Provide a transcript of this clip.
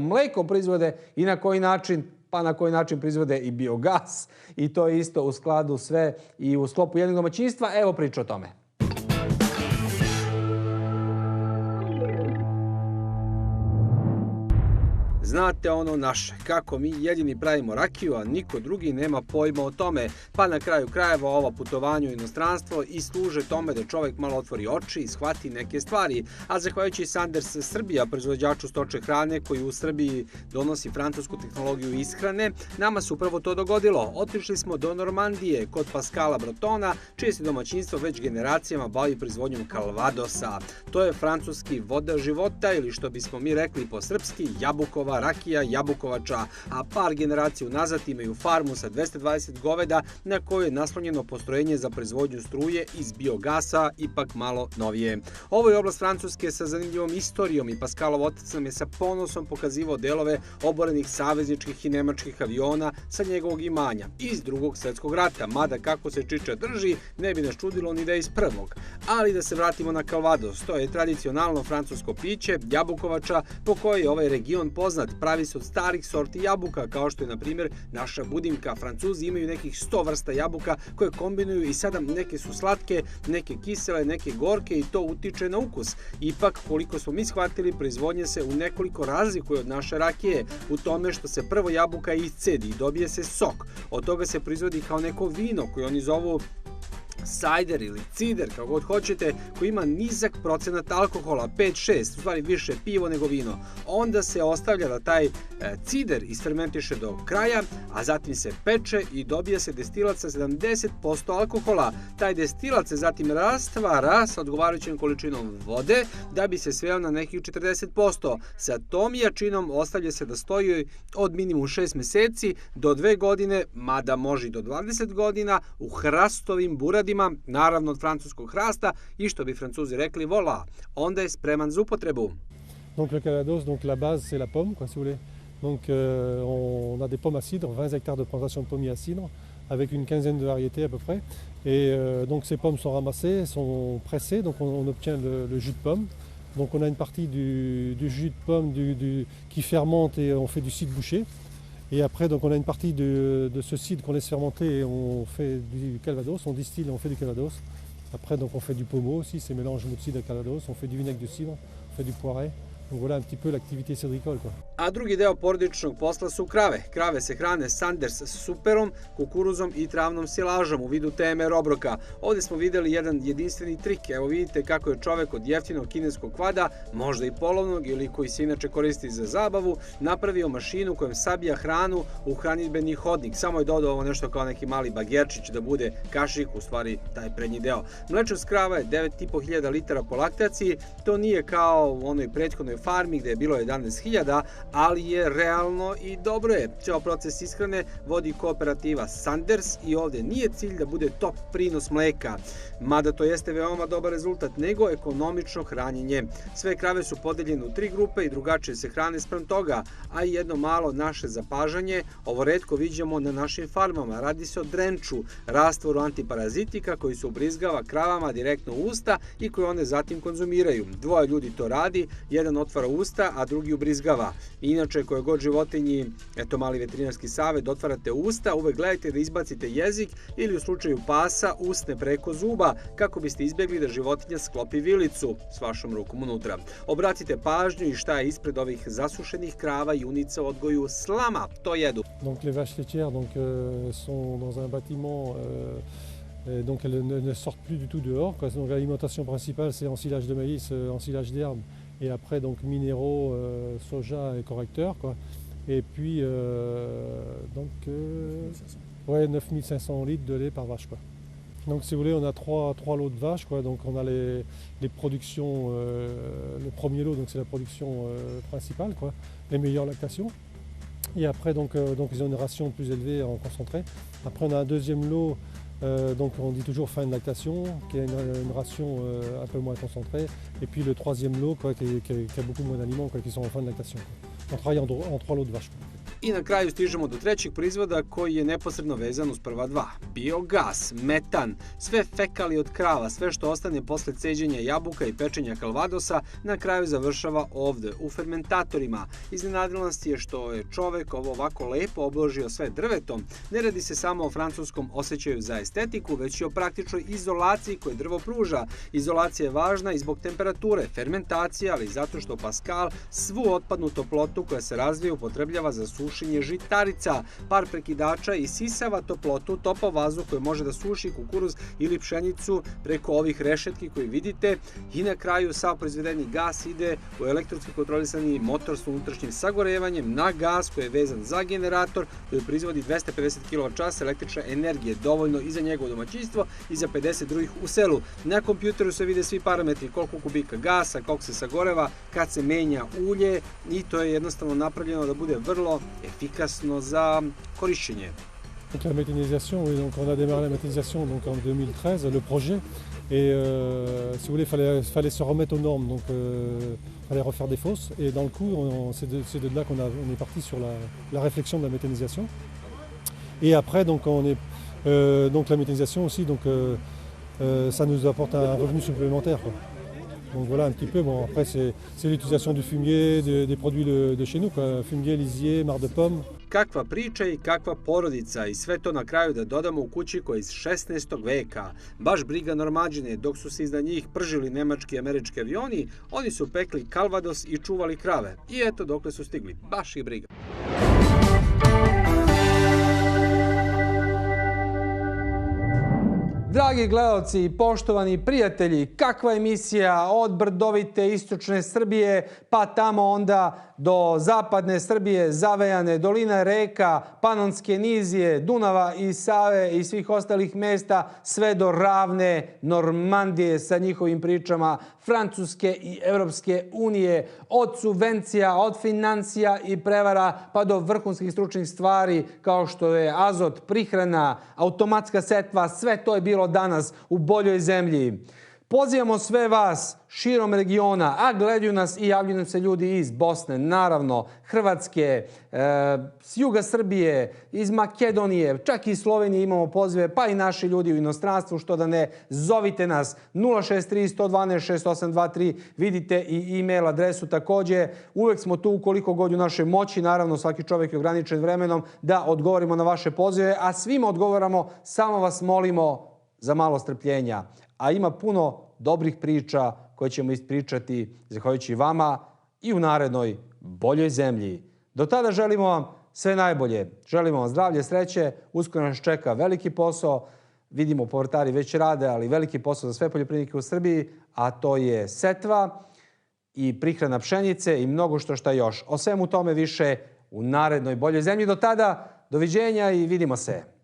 mleko proizvode i na koji način? Pa na koji način proizvode i biogas i to je isto u skladu sve i u sklopu jednog domaćinstva. Evo priča o tome. Znate ono naše, kako mi jedini pravimo rakiju, a niko drugi nema pojma o tome, pa na kraju krajeva ova putovanja u inostranstvo i služe tome da čovjek malo otvori oči i shvati neke stvari. A zahvaljujući Sanders Srbija, proizvođaču stočne hrane koji u Srbiji donosi francusku tehnologiju ishrane, nama se upravo to dogodilo. Otišli smo do Normandije kod Pascala Bretona, čije se domaćinstvo već generacijama bavi proizvodnjom Calvadosa. To je francuski voda života ili što bismo mi rekli po srpski jabukova rakija jabukovača, a par generacija unazad imaju farmu sa 220 goveda na kojoj je naslonjeno postrojenje za proizvodnju struje iz biogasa, ipak malo novije. Ovo je oblast Francuske sa zanimljivom istorijom i Pascalov otac nam je sa ponosom pokazivao delove oborenih savezničkih i nemačkih aviona sa njegovog imanja iz Drugog svjetskog rata, mada kako se čiča drži, ne bi nas čudilo ni da je iz prvog. Ali da se vratimo na Calvados, to je tradicionalno francusko piće jabukovača po kojoj je ovaj region poznat. Pravi se od starih sorti jabuka, kao što je na primjer naša budimka. Francuzi imaju nekih 100 vrsta jabuka koje kombinuju i sada neke su slatke, neke kisele, neke gorke i to utiče na ukus. Ipak, koliko smo mi shvatili, proizvodnje se u nekoliko razlikuje od naše rakije u tome što se prvo jabuka iscedi i dobije se sok. Od toga se proizvodi kao neko vino koje oni zovu sajder ili cider, kako god hoćete, koji ima nizak procenat alkohola, 5-6, u stvari više pivo nego vino. Onda se ostavlja da taj cider isfermentiše do kraja, a zatim se peče i dobija se destilat sa 70% alkohola. Taj destilat se zatim rastvara sa odgovarajućom količinom vode da bi se sveo na nekih 40%. Sa tom jačinom ostavlja se da stoji od minimum 6 meseci do 2 godine, mada može i do 20 godina, u hrastovim buradima, naravno od francuskog hrasta i što bi Francuzi rekli voilà, onda je spreman za upotrebu. Donc le Calvados, donc la base c'est la pomme, quoi, si vous voulez. Donc on a des pommes à cidre, 20 hectares de plantation de pommiers à cidre, avec une quinzaine de variétés à peu près. Et donc ces pommes sont ramassées, sont pressées, donc on obtient le jus de pomme. Donc on a une partie du jus de pomme qui fermente et on fait du cidre bouché. Et après, donc, on a une partie de ce cidre qu'on laisse fermenter et on fait du Calvados, on distille et on fait du Calvados. Après, donc, on fait du pommeau aussi, c'est mélange de cidre et Calvados, on fait du vinaigre de cidre, on fait du poiret. Donc voilà un petit peu l'activité cidricole, quoi. A drugi deo porodičnog posla su krave. Krave se hrane Sanders superom, kukuruzom i travnom silažom u vidu TMR obroka. Ovdje smo vidjeli jedan jedinstveni trik. Evo vidite kako je čovek od jeftinog kineskog kvada, možda i polovnog ili koji se inače koristi za zabavu, napravio mašinu kojom sabija hranu u hranidbeni hodnik. Samo je dodao ovo nešto kao neki mali bagerčić da bude kašik, u stvari taj prednji deo. Mlečnost krava je 9.500 litara po laktaciji. To nije kao u onoj prethodnoj farmi gde je bilo 11.000, ali je realno i dobro je. Ceo proces ishrane vodi kooperativa Sanders i ovdje nije cilj da bude top prinos mleka, mada to jeste veoma dobar rezultat, nego ekonomično hranjenje. Sve krave su podeljene u 3 grupe i drugačije se hrane sprem toga, a i jedno malo naše zapažanje, ovo retko viđamo na našim farmama. Radi se o drenču, rastvoru antiparazitika koji se ubrizgava kravama direktno u usta i koje one zatim konzumiraju. Dvoje ljudi to radi, jedan otvara usta, a drugi ubrizgava. Inače, koje god životinji, eto mali veterinarski savet, otvarate usta, uvek gledajte da izbacite jezik ili u slučaju pasa usne preko zuba, kako biste izbjegli da životinja sklopi vilicu s vašom rukom unutra. Obratite pažnju i šta je ispred ovih zasušenih krava, junica u odgoju slama, to jedu. Donc les vaches laitières sont dans un bâtiment donc elles ne sortent plus du tout dehors, quoi. Donc l'alimentation principale c'est ensilage de maïs, ensilage d'herbe. Et après donc minéraux, soja et correcteurs, quoi. Et puis ouais, 9500 litres de lait par vache, quoi. Donc si vous voulez, on a trois lots de vaches, quoi. Donc on a les productions, le premier lot donc c'est la production principale, quoi, les meilleures lactations. Et après donc ils ont une ration plus élevée en concentré. Après on a un deuxième lot. Donc on dit toujours fin de lactation, qui a une ration un peu moins concentrée, et puis le troisième lot, quoi, qui a beaucoup moins d'aliments, qui sont en fin de lactation, quoi. On travaille en 3 lots de vaches, quoi. I na kraju stižemo do trećeg proizvoda koji je neposredno vezan uz prva dva. Biogas, metan, sve fekalije od krava, sve što ostane posle ceđenja jabuka i pečenja kalvadosa na kraju završava ovde, u fermentatorima. Iznenadilo nas je što je čovek ovo ovako lepo obložio sve drvetom. Ne radi se samo o francuskom osjećaju za estetiku, već i o praktičnoj izolaciji koje drvo pruža. Izolacija je važna i zbog temperature, fermentacije, ali i zato što Pascal svu otpadnu toplotu koja se razvija upotrebljava za sušenje žitarica. Par prekidača isisava toplotu, topa vazduh koji može da suši kukuruz ili pšenicu preko ovih rešetki koji vidite i na kraju sav proizvedeni gas ide u elektronski kontrolisani motor s unutrašnjim sagorevanjem na gas koji je vezan za generator koji proizvodi 250 kWh električne energije, dovoljno i za njegovo domaćinstvo i za 50 drugih u selu. Na kompjuteru se vide svi parametri, koliko kubika gasa, koliko se sagoreva, kad se menja ulje i to je jednostavno napravljeno da bude vrlo efikasno za korišćenje. Donc la méthanisation, oui, donc on a démarré la méthanisation donc en 2013, le projet, et si vous voulez, fallait se remettre aux normes, donc fallait refaire des fosses, et dans le coup, c'est de là qu'on est parti sur la réflexion de la méthanisation. Et après, donc donc la méthanisation aussi, donc ça nous apporte un revenu supplémentaire, quoi. Donc voilà un petit peu, bon après c'est l'utilisation du fumier, des produits de chez nous, quoi. Fumier, lisier, marc de pomme. Kakva priča i kakva porodica i sve to na kraju da dodamo u kući koja je iz 16. veka. Baš briga Normađine, dok su se iznad njih pržili nemački i američki avioni, oni su pekli kalvados i čuvali krave. I eto dokle su stigli, baš ih briga. Dragi gledalci, poštovani prijatelji, kakva emisija od brdovite istočne Srbije pa tamo onda do zapadne Srbije, zavejane doline reka, Panonske nizije, Dunava i Save i svih ostalih mesta, sve do ravne Normandije sa njihovim pričama, Francuske i Evropske unije, od subvencija, od financija i prevara pa do vrhunskih stručnih stvari kao što je azot, prihrana, automatska setva, sve to je bilo danas u boljoj zemlji. Pozivamo sve vas širom regiona, a gledaju nas i javljaju nam se ljudi iz Bosne, naravno, Hrvatske, s juga Srbije, iz Makedonije, čak i iz Slovenije imamo pozive, pa i naši ljudi u inostranstvu, što da ne, zovite nas 063 112 6823, vidite i e-mail adresu takođe. Uvek smo tu koliko god u našoj moći, naravno svaki čovjek je ograničen vremenom, da odgovorimo na vaše pozive, a svima odgovaramo, samo vas molimo za malo strpljenja. A ima puno dobrih priča koje ćemo ispričati zahvaljujući vama i u narednoj boljoj zemlji. Do tada želimo vam sve najbolje. Želimo vam zdravlje, sreće. Uskoro nas čeka veliki posao. Vidimo, povrtari već rade, ali veliki posao za sve poljoprivrednike u Srbiji, a to je setva i prihrana pšenice i mnogo što još. O svemu tome više u narednoj boljoj zemlji. Do tada, doviđenja i vidimo se.